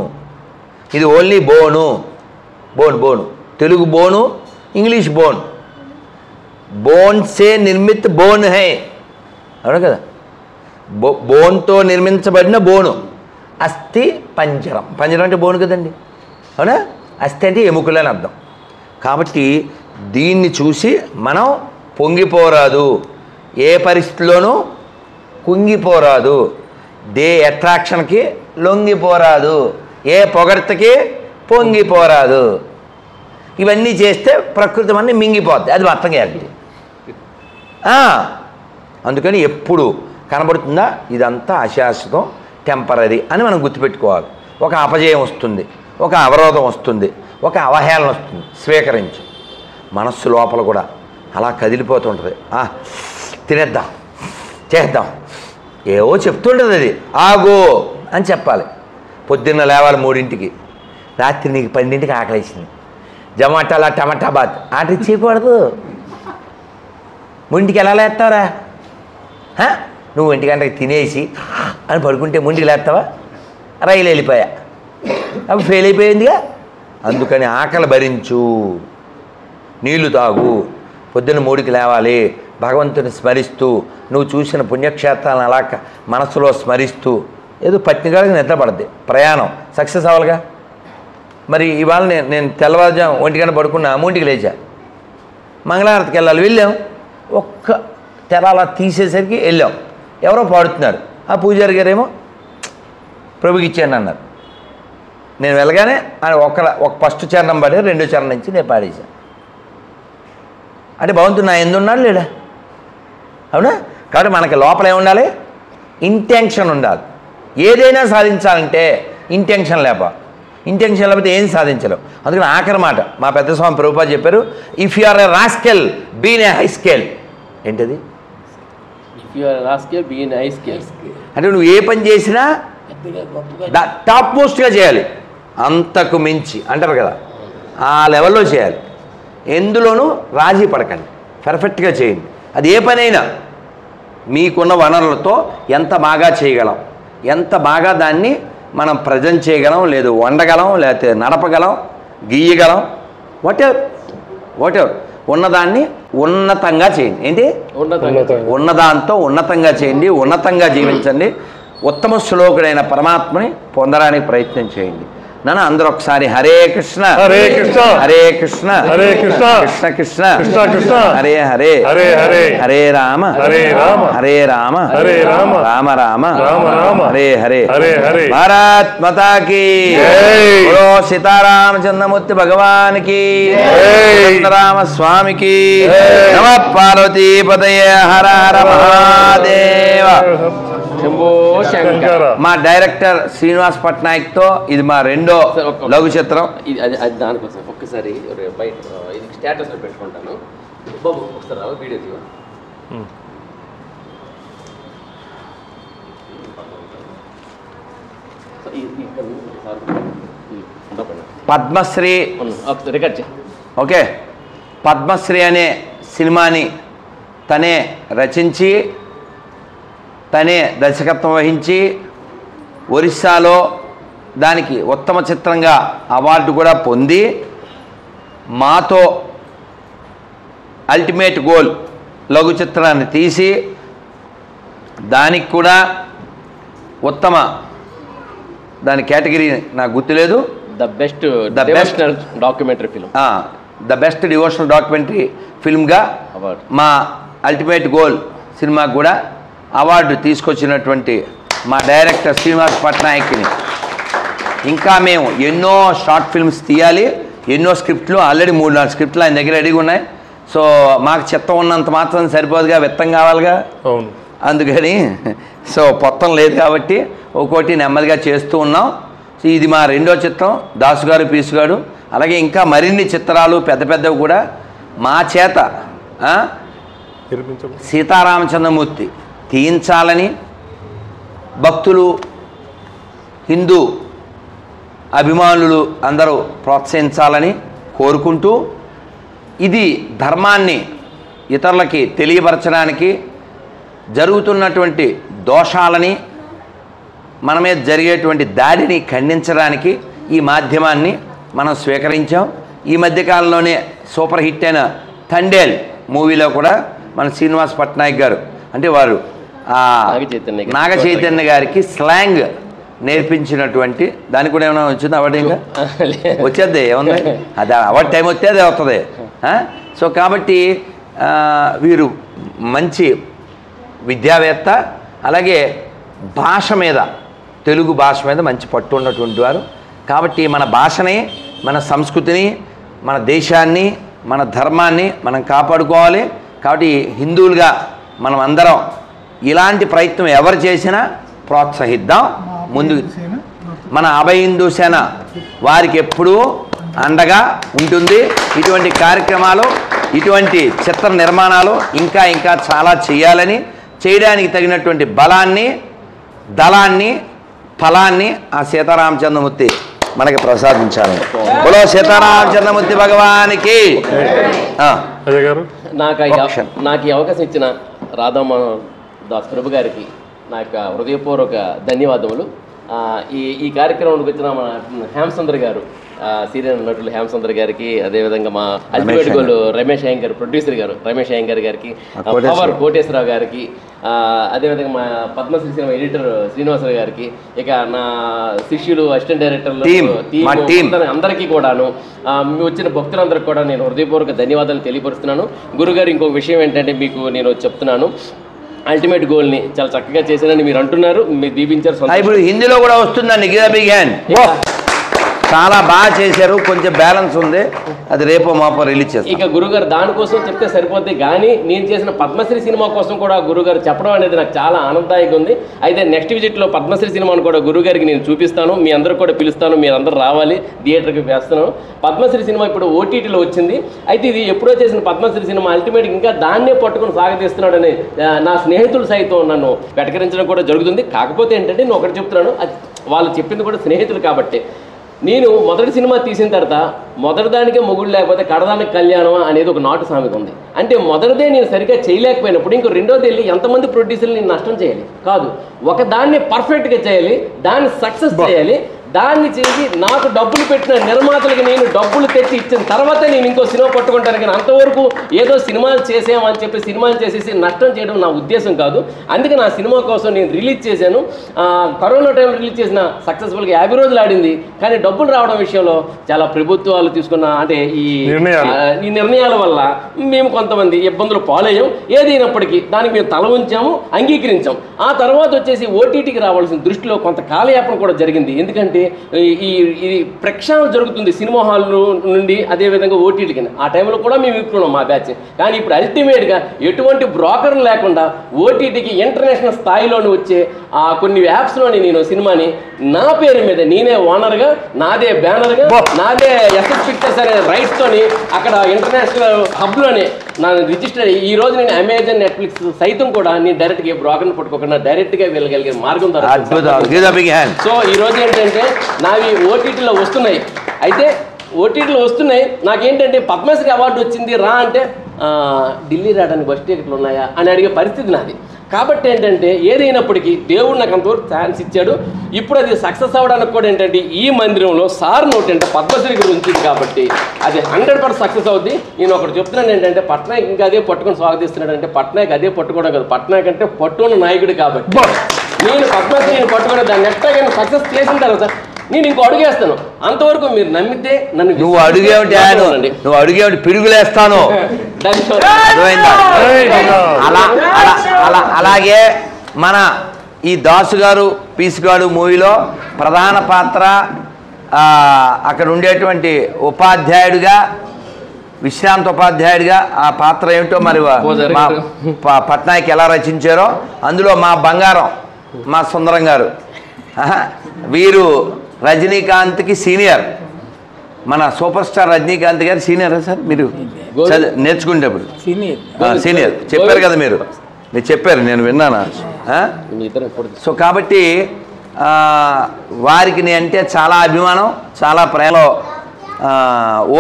[SPEAKER 1] ఇది ఓన్లీ బోను. బోను తెలుగు బోను, ఇంగ్లీష్ బోన్. బోన్ సే నిర్మిత్ బోన్ హై, అవును కదా. బోన్తో నిర్మించబడిన బోను. అస్థి పంజరం, పంజరం అంటే బోను కదండి, అవునా. అస్థి అంటే ఎముకలని అర్థం. కాబట్టి దీన్ని చూసి మనం పొంగిపోరాదు, ఏ పరిస్థితిలోనూ కుంగిపోరాదు, అట్రాక్షన్కి లొంగిపోరాదు, ఏ పొగడ్తకి పొంగిపోరాదు. ఇవన్నీ చేస్తే ప్రకృతి అన్నీ మింగిపోద్ది, అది అర్థం కాదు. అందుకని ఎప్పుడు కనబడుతుందా ఇదంతా అశాశ్వతం, టెంపరీ అని మనం గుర్తుపెట్టుకోవాలి. ఒక అపజయం వస్తుంది, ఒక అవరోధం వస్తుంది, ఒక అవహేళన వస్తుంది, స్వీకరించు. మనస్సు లోపల కూడా అలా కదిలిపోతుంటుంది. తినేద్దాం, చేద్దాం, ఏవో చెప్తుంటుంది, అది ఆగో అని చెప్పాలి. పొద్దున్న లేవాలి 3ంటికి, రాత్రి నీకు 12ంటికి ఆకలేసింది, జమాటాలా టమాటా బాత్ ఆర్డర్ చేయకూడదు. 3ంటికి ఎలా లేస్తావురా? నువ్వు 1 గంటకి తినేసి అని పడుకుంటే 3ంటికి లేస్తావా? రైలు వెళ్ళిపోయా, అప్పుడు ఫెయిల్ అయిపోయిందిగా. అందుకని ఆకలి భరించు, నీళ్లు తాగు, పొద్దున్న 3కి లేవాలి, భగవంతుని స్మరిస్తూ నువ్వు చూసిన పుణ్యక్షేత్రాలను అలా మనసులో స్మరిస్తూ ఏదో పట్టినగాడికి నిద్ర పడద్ది, ప్రయాణం సక్సెస్ అవ్వాలిగా. మరి ఇవాళ నేను తెల్లవారుజాము 1 గంట పడుకున్నా, 3కి లేచా, మంగళహారతికి వెళ్ళాలి, వెళ్ళాం. ఒక్క తెరాల తీసేసరికి వెళ్ళాం, ఎవరో పాడుతున్నారు. ఆ పూజారి గారేమో ప్రభుకి ఇచ్చాను అన్నారు. నేను వెళ్ళగానే ఒక ఫస్ట్ చరణం పాడారు, 2వ చరణం నుంచి నేను పాడేశాను. అంటే భగవంతుడు నా ఎందున్నాడు లేడా? అవునా. కాబట్టి మనకి లోపల ఏముండాలి? ఇంటెన్షన్ ఉండాలి. ఏదైనా సాధించాలంటే ఇంటెన్షన్ లేకపోతే ఏం సాధించలేవు. అందుకని ఆఖరి మాట మా పెద్ద స్వామి ప్రభుపాద చెప్పారు, if you are a rascal be in a high scale. ఏంటది?
[SPEAKER 3] If you are a rascal be in high scale
[SPEAKER 1] అంటే నువ్వు ఏ పని చేసినా టాప్ మోస్ట్గా చేయాలి, అంతకు మించి అంటారు కదా, ఆ లెవెల్లో చేయాలి. ఎందులోనూ రాజీ పడకండి, పర్ఫెక్ట్గా చేయండి. అది ఏ పనైనా మీకున్న వనరులతో ఎంత బాగా చేయగలం, ఎంత బాగా దాన్ని మనం ప్రజెంట్ చేయగలం, లేదు వండగలం, లేకపోతే నడపగలం, గీయగలం, వాట్ ఎవర్ ఉన్నదాన్ని ఉన్నతంగా చేయండి. ఏంటి? ఉన్నదాంతో ఉన్నతంగా చేయండి, ఉన్నతంగా జీవించండి, ఉత్తమ శ్లోకుడైన పరమాత్మని పొందడానికి ప్రయత్నం చేయండి. నన్ను అందరూ ఒకసారి హరే కృష్ణ
[SPEAKER 2] హరే కృష్ణ
[SPEAKER 1] హరే కృష్ణ
[SPEAKER 2] హరే కృష్ణ
[SPEAKER 1] కృష్ణ కృష్ణ
[SPEAKER 2] కృష్ణ కృష్ణ
[SPEAKER 1] హరే హరే
[SPEAKER 2] హరే హరే
[SPEAKER 1] హరే రామ
[SPEAKER 2] హరే రామ
[SPEAKER 1] హరే రామ
[SPEAKER 2] హరే రామ
[SPEAKER 1] రామ రామ
[SPEAKER 2] రామ రామ
[SPEAKER 1] హరే హరే
[SPEAKER 2] హరే హరే.
[SPEAKER 1] భారత్ మాతా కీ
[SPEAKER 2] జై.
[SPEAKER 1] బోలో సీతారామచంద్రమూర్తి భగవాన్ కి
[SPEAKER 2] జై.
[SPEAKER 1] రామ స్వామికి
[SPEAKER 2] జై.
[SPEAKER 1] నమ పార్వతీపతయే హర హర మహాదేవ.
[SPEAKER 3] శంభో శంకర.
[SPEAKER 1] మా డైరెక్టర్ శ్రీనివాస్ పట్నాయక్తో ఇది మా 2వ లఘు చిత్రం.
[SPEAKER 3] అది దానికోసం ఒక్కసారి బయట ఇది స్టేటస్లో పెట్టుకుంటాను. బాబు ఒకసారి వీడియో తీయ.
[SPEAKER 1] పద్మశ్రీ
[SPEAKER 3] రికార్డ్ చేయి.
[SPEAKER 1] ఓకే, పద్మశ్రీ అనే సినిమాని తనే రచించి తనే దర్శకత్వం వహించి ఒరిస్సాలో దానికి ఉత్తమ చిత్రంగా అవార్డు కూడా పొంది మాతో అల్టిమేట్ గోల్ లఘు చిత్రాన్ని తీసి దానికి కూడా ఉత్తమ దాని కేటగిరీ నాకు గుర్తులేదు,
[SPEAKER 3] the best documentary film,
[SPEAKER 1] the best devotional documentary ఫిల్మ్గా
[SPEAKER 3] అవార్డు
[SPEAKER 1] మా అల్టిమేట్ గోల్ సినిమాకు కూడా అవార్డు తీసుకొచ్చినటువంటి మా డైరెక్టర్ శ్రీనివాస్ పట్నాయక్ని, ఇంకా మేము ఎన్నో షార్ట్ ఫిల్మ్స్ తీయాలి, ఎన్నో స్క్రిప్ట్లు ఆల్రెడీ 3-4 స్క్రిప్ట్లు ఆయన దగ్గర రెడీగా ఉన్నాయి. సో మాకు చిత్తం ఉన్నంత మాత్రం సరిపోదుగా, విత్తం కావాలిగా.
[SPEAKER 2] అవును,
[SPEAKER 1] అందుకని సో పొత్తం లేదు కాబట్టి ఒక్కోటి నెమ్మదిగా చేస్తూ ఉన్నాం. సో ఇది మా రెండో చిత్రం దాసు గారు పీసు గారు. అలాగే ఇంకా మరిన్ని చిత్రాలు పెద్ద పెద్దవి కూడా మా చేత సీతారామచంద్రమూర్తి తీయించాలని భక్తులు హిందూ అభిమానులు అందరూ ప్రోత్సహించాలని కోరుకుంటూ, ఇది ధర్మాన్ని ఇతరులకి తెలియపరచడానికి, జరుగుతున్నటువంటి దోషాలని మన మీద జరిగేటువంటి దాడిని ఖండించడానికి ఈ మాధ్యమాన్ని మనం స్వీకరించాం. ఈ మధ్యకాలంలోనే సూపర్ హిట్ అయిన థండేల్ మూవీలో కూడా మన శ్రీనివాస్ పట్నాయక్ గారు అంటే వారు నాగ చైతన్య గారికి స్లాంగ్ నేర్పించినటువంటి దానికి కూడా ఏమైనా వచ్చింది అవార్డు? ఇంకా వచ్చేద్ది ఏముంది, అది అవార్డు టైం వస్తే అదే వస్తుంది. సో కాబట్టి వీరు మంచి విద్యావేత్త, అలాగే భాష మీద తెలుగు భాష మీద మంచి పట్టు ఉన్నటువంటి వారు. కాబట్టి మన భాషని, మన సంస్కృతిని, మన దేశాన్ని, మన ధర్మాన్ని మనం కాపాడుకోవాలి. కాబట్టి హిందువులుగా మనం అందరం ఇలాంటి ప్రయత్నం ఎవరు చేసినా ప్రోత్సహిద్దాం. ముందు మన అభయ హిందూ సేన వారికి ఎప్పుడూ అండగా ఉంటుంది. ఇటువంటి కార్యక్రమాలు, ఇటువంటి చిత్ర నిర్మాణాలు ఇంకా ఇంకా చాలా చేయాలని, చేయడానికి తగినటువంటి బలాన్ని, దళాన్ని, ఫలాన్ని ఆ సీతారామచంద్రమూర్తి మనకి ప్రసాదించాలని. బోలో సీతారామచంద్రమూర్తి భగవానికి.
[SPEAKER 3] నాకు ఈ అవకాశం ఇచ్చిన రాధామోహన్ దాస్ ప్రభు గారికి నా యొక్క హృదయపూర్వక ధన్యవాదములు. ఈ కార్యక్రమానికి వచ్చిన మన హేమసుందర్ గారు, సీరియల్ నటులు హేమసుందర్ గారికి, అదేవిధంగా మా ultimate goal Ramesh Iyengar producer గారు రమేష్ అయ్యంగార్ గారికి, పవర్ కోటేశ్వరరావు గారికి, అదేవిధంగా మా పద్మశ్రీ సినిమా ఎడిటర్ శ్రీనివాసరావు గారికి, ఇక నా శిష్యులు అసిస్టెంట్ డైరెక్టర్లు అందరికీ కూడాను, వచ్చిన భక్తులందరికీ కూడా నేను హృదయపూర్వక ధన్యవాదాలు తెలియపరుస్తున్నాను. గురుగారు ఇంకొక విషయం ఏంటంటే మీకు నేను చెప్తున్నాను, అల్టిమేట్ గోల్ని చాలా చక్కగా చేశానని మీరు అంటున్నారు, మీరు దీపించారు.
[SPEAKER 1] ఇప్పుడు హిందీలో కూడా వస్తుందండి, చాలా బాగా చేశారు, కొంచెం బ్యాలెన్స్ ఉంది, అది రేపో మాపో రిలీజ్ చేస్తాం.
[SPEAKER 3] ఇక గురుగారు దానికోసం చెప్తే సరిపోద్ది, కానీ నేను చేసిన పద్మశ్రీ సినిమా కోసం కూడా గురుగారు చెప్పడం అనేది నాకు చాలా ఆనందదాయకంగా ఉంది. అయితే నెక్స్ట్ విజిట్లో పద్మశ్రీ సినిమాను కూడా గురుగారికి నేను చూపిస్తాను, మీ అందరూ కూడా పిలుస్తాను, మీరు అందరూ రావాలి, థియేటర్కి వేస్తున్నాను. పద్మశ్రీ సినిమా ఇప్పుడు ఓటీటీలో వచ్చింది. అయితే ఇది ఎప్పుడో చేసిన పద్మశ్రీ సినిమా అల్టిమేట్ ఇంకా దాన్నే పట్టుకుని సాగతీస్తున్నాడని నా స్నేహితులు సైతం నన్ను వెటకరించడం కూడా జరుగుతుంది. కాకపోతే ఏంటంటే నేను ఒకటి చెప్తున్నాను, వాళ్ళు చెప్పింది కూడా స్నేహితులు కాబట్టి, నేను మొదటి సినిమా తీసిన తర్వాత మొదటి దానికే మొగుడు లేకపోతే కడదానికి కళ్యాణం అనేది ఒక నాటు సామెత ఉంది. అంటే మొదటిదే నేను సరిగ్గా చేయలేకపోయినప్పుడు ఇంకో రెండోది వెళ్ళి ఎంతమంది ప్రొడ్యూసర్లు నేను నష్టం చేయాలి కాదు, ఒక దాన్ని పర్ఫెక్ట్గా చేయాలి, దాన్ని సక్సెస్ చేయాలి. దాన్ని చేసి నాకు డబ్బులు పెట్టిన నిర్మాతలకు నేను డబ్బులు తెచ్చి ఇచ్చిన తర్వాత నేను ఇంకో సినిమా పట్టుకుంటాను. కానీ అంతవరకు ఏదో సినిమాలు చేసామని చెప్పి సినిమాలు చేసేసి నష్టం చేయడం నా ఉద్దేశం కాదు. అందుకే నా సినిమా కోసం నేను రిలీజ్ చేశాను. కరోనా టైంలో రిలీజ్ చేసిన సక్సెస్ఫుల్గా 50 రోజులు ఆడింది. కానీ డబ్బులు రావడం విషయంలో చాలా ప్రభుత్వాలు తీసుకున్న అంటే ఈ నిర్ణయాల వల్ల మేము కొంతమంది ఇబ్బందులు పాలయ్యాం. ఏదైనప్పటికీ దానికి మేము తల ఉంచాము, అంగీకరించాం. ఆ తర్వాత వచ్చేసి ఓటీటీకి రావాల్సిన దృష్టిలో కొంత కాలయాపన కూడా జరిగింది. ఎందుకంటే ఈ ప్రక్షాళన జరుగుతుంది సినిమా హాల్ నుండి, అదేవిధంగా ఓటీటీ కింద. ఆ టైంలో కూడా మేము ఇప్పుడున్నాం మా బ్యాచ్. కానీ ఇప్పుడు అల్టిమేట్గా ఎటువంటి బ్రోకర్లు లేకుండా ఓటీటీకి ఇంటర్నేషనల్ స్థాయిలోని వచ్చే కొన్ని యాప్స్లోని నేను సినిమాని నా పేరు మీద నేనే ఓనర్గా, నాదే బ్యానర్గా, నాదే ఎఫెక్ట్ పిక్చర్స్ అనే రైట్స్తోని అక్కడ ఇంటర్నేషనల్ హబ్లోని రిజిస్టర్ ఈ రోజు నేను అమెజాన్ నెట్ఫ్లిక్స్ సైతం కూడా నేను డైరెక్ట్గా బ్రోకర్ని పట్టుకోకుండా డైరెక్ట్గా వెళ్ళగలిగే మార్గం ద్వారా. సో ఈ రోజు ఏంటంటే నావి ఓటీటీలో వస్తున్నాయి. అయితే ఓటీటీలో వస్తున్నాయి, నాకేంటంటే పద్మశ్రీ అవార్డు వచ్చింది రా అంటే ఢిల్లీ రావడానికి బస్ టికెట్లు ఉన్నాయా అని అడిగే పరిస్థితి నాది. కాబట్టి ఏంటంటే ఏదైనప్పటికీ దేవుడు నాకు అంతవరకు ఛాన్స్ ఇచ్చాడు. ఇప్పుడు అది సక్సెస్ అవ్వడానికి కూడా ఏంటంటే ఈ మందిరంలో సార్ నోటి అంటే పద్మశ్రీ గురించి ఉంచింది కాబట్టి అది 100% సక్సెస్ అవుద్ది. నేను ఒకటి చెప్తున్నాను ఏంటంటే పట్నాయక్ ఇంకా అదే పట్టుకొని స్వాగతిస్తున్నాడు అంటే పట్నాయక్ అదే పట్టుకోవడం కాదు, పట్నాయక్ అంటే పట్టుకున్న నాయకుడు కాబట్టి నేను పద్మశ్రీని పట్టుకుని దాన్ని ఎట్లాగే సక్సెస్ చేసిన తర్వాత నేను ఇంకో అడుగేస్తాను. అంతవరకు మీరు నమ్మితే నన్ను
[SPEAKER 1] నువ్వు అడుగేమిటి పిడుగులేస్తాను. అలా అలా అలా అలాగే మన ఈ దాసు గారు పీసుగాడు మూవీలో ప్రధాన పాత్ర అక్కడ ఉండేటువంటి ఉపాధ్యాయుడిగా విశ్రాంత ఉపాధ్యాయుడిగా ఆ పాత్ర ఏమిటో మరి మా పట్నాయక్ ఎలా రచించారో అందులో మా బంగారం మా సుందరం గారు వీరు రజనీకాంత్కి సీనియర్. మన సూపర్ స్టార్ రజనీకాంత్ గారు సీనియరా సార్? మీరు నేర్చుకునేటప్పుడు సీనియర్ చెప్పారు కదా, మీరు చెప్పారు, నేను విన్నానా? సో కాబట్టి వారికి నేను అంటే చాలా అభిమానం, చాలా ప్రేమలో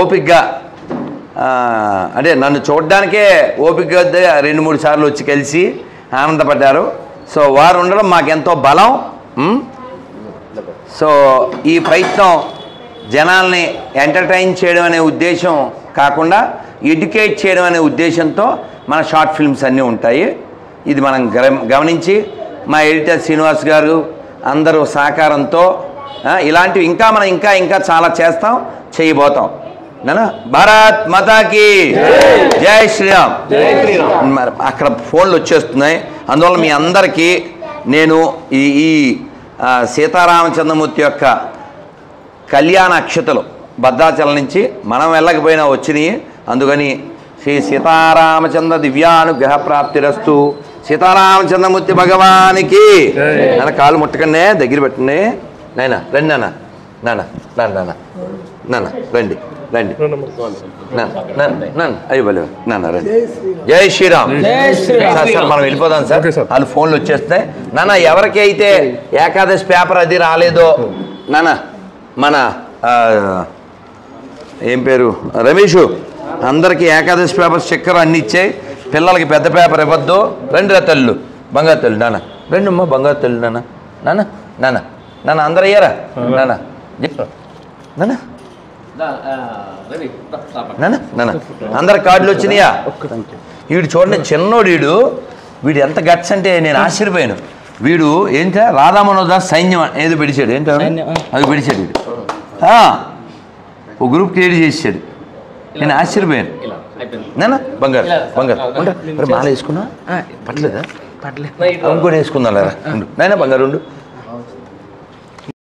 [SPEAKER 1] ఓపికగా అంటే నన్ను చూడడానికే ఓపికగా 2-3 సార్లు వచ్చి కలిసి ఆనందపడ్డారు. సో వారు ఉండడం మాకెంతో బలం. సో ఈ ప్రయత్నం జనాల్ని ఎంటర్టైన్ చేయడం అనే ఉద్దేశం కాకుండా ఎడ్యుకేట్ చేయడం అనే ఉద్దేశంతో మన షార్ట్ ఫిల్మ్స్ అన్నీ ఉంటాయి. ఇది మనం గమనించి మా ఎడిటర్ శ్రీనివాస్ గారు అందరూ సహకారంతో ఇలాంటివి ఇంకా మనం ఇంకా చాలా చేస్తాం, చేయబోతాం. నానా భారత్ మాతాకి జై శ్రీరామ్. మరి అక్కడ ఫోన్లు వచ్చేస్తున్నాయి, అందువల్ల మీ అందరికీ నేను ఈ సీతారామచంద్రమూర్తి యొక్క కళ్యాణ అక్షతలు భద్రాచలం నుంచి మనం వెళ్ళకపోయినా వచ్చినాయి. అందుకని శ్రీ సీతారామచంద్ర దివ్యానుగ్రహ ప్రాప్తిరస్తు. సీతారామచంద్రమూర్తి భగవానికి నాన్న కాలు ముట్టకనే దగ్గర పెట్టండి. నాయన రండి నాన్న, నాన్న నాన్న నాన్న నాన్న రండి రండి నాన్న అయ్యో బలి నాన్న రండి. జై శ్రీరామ్. సార్ మనం వెళ్ళిపోదాం సార్, వాళ్ళు ఫోన్లు వచ్చేస్తున్నాయి. నాన్న ఎవరికి అయితే ఏకాదశి పేపర్ అది రాలేదో నాన్న మన ఏం పేరు రమేషు అందరికీ ఏకాదశి పేపర్ స్టిక్కర్ అన్ని ఇచ్చాయి. పిల్లలకి పెద్ద పేపర్ ఇవ్వద్దు. రండి రా తల్లు, బంగారు తల్లు నాన్న రండి అమ్మా, బంగారు తల్లు నాన్న నాన్న నాన్న నాన్న అందరు అయ్యారా నాన్న నాన్న నాన్న నాన్న అందరి కార్డులు వచ్చినాయా? వీడు చూడండి చిన్నోడు, వీడు ఎంత గట్స్ అంటే నేను ఆశ్చర్యపోయాను. వీడు ఏంటో రాధామనోదాస్ సైన్యం ఏదో పిడిచాడు, ఏంటో అది పిడిచాడు వీడు. ఓ గ్రూప్ క్రియేట్ చేసాడు, నేను ఆశ్చర్యపోయాను. నాన్న బంగారు బంగారు ఉంటా, మాల వేసుకున్నా పట్టలేదా? ఇంకోటి వేసుకుందా లేరా? నాయన బంగారు ఉండు.